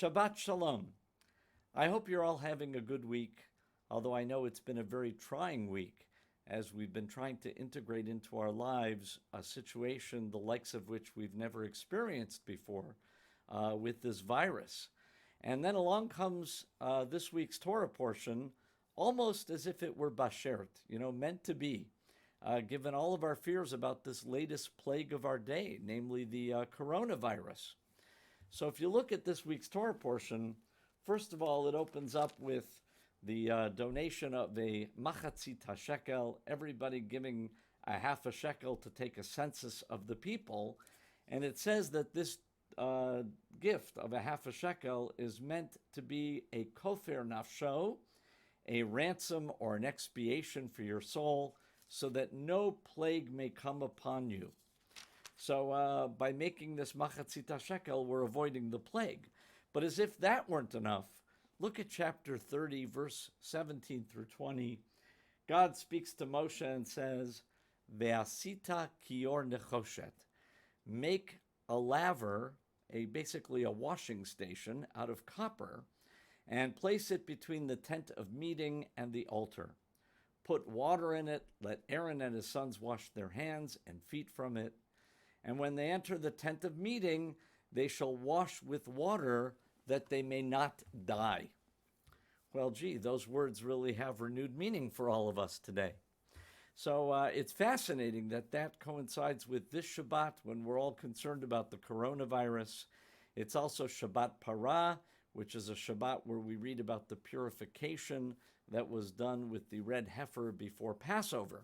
Shabbat Shalom. I hope you're all having a good week, although I know it's been a very trying week as we've been trying to integrate into our lives a situation the likes of which we've never experienced before with this virus. And then along comes this week's Torah portion, almost as if it were bashert, meant to be, given all of our fears about this latest plague of our day, namely the coronavirus. So if you look at this week's Torah portion, first of all, it opens up with the donation of a machatzit shekel, everybody giving a half a shekel to take a census of the people. And it says that this gift of a half a shekel is meant to be a kofer nafsho, a ransom or an expiation for your soul, so that no plague may come upon you. So by making this machatzit shekel, we're avoiding the plague. But as if that weren't enough, look at chapter 30, verse 17 through 20. God speaks to Moshe and says, Ve'asita kior nechoshet. Make a laver, basically a washing station out of copper, and place it between the tent of meeting and the altar. Put water in it, let Aaron and his sons wash their hands and feet from it. And when they enter the tent of meeting, they shall wash with water that they may not die. Well, gee, those words really have renewed meaning for all of us today. So it's fascinating that coincides with this Shabbat when we're all concerned about the coronavirus. It's also Shabbat Parah, which is a Shabbat where we read about the purification that was done with the red heifer before Passover.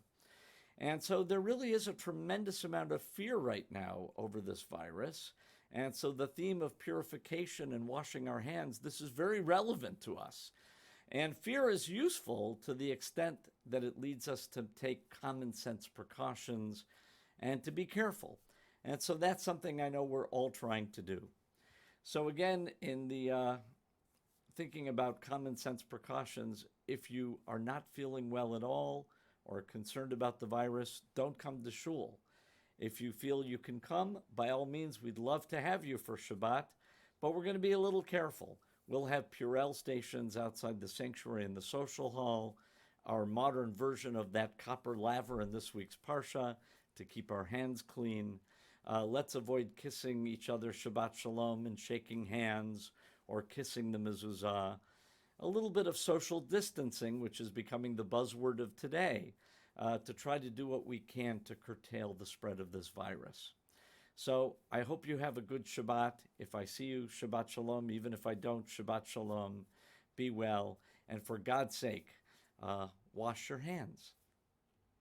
And so there really is a tremendous amount of fear right now over this virus. And so the theme of purification and washing our hands, this is very relevant to us. And fear is useful to the extent that it leads us to take common sense precautions and to be careful. And so that's something I know we're all trying to do. So again, in the thinking about common sense precautions, if you are not feeling well at all or concerned about the virus, don't come to shul. If you feel you can come, by all means, we'd love to have you for Shabbat, but we're going to be a little careful. We'll have Purell stations outside the sanctuary in the social hall, our modern version of that copper laver in this week's Parsha to keep our hands clean. Let's avoid kissing each other Shabbat Shalom and shaking hands or kissing the mezuzah. A little bit of social distancing, which is becoming the buzzword of today, to try to do what we can to curtail the spread of this virus. So I hope you have a good Shabbat. If I see you, Shabbat Shalom. Even if I don't, Shabbat Shalom. Be well. And for God's sake, wash your hands.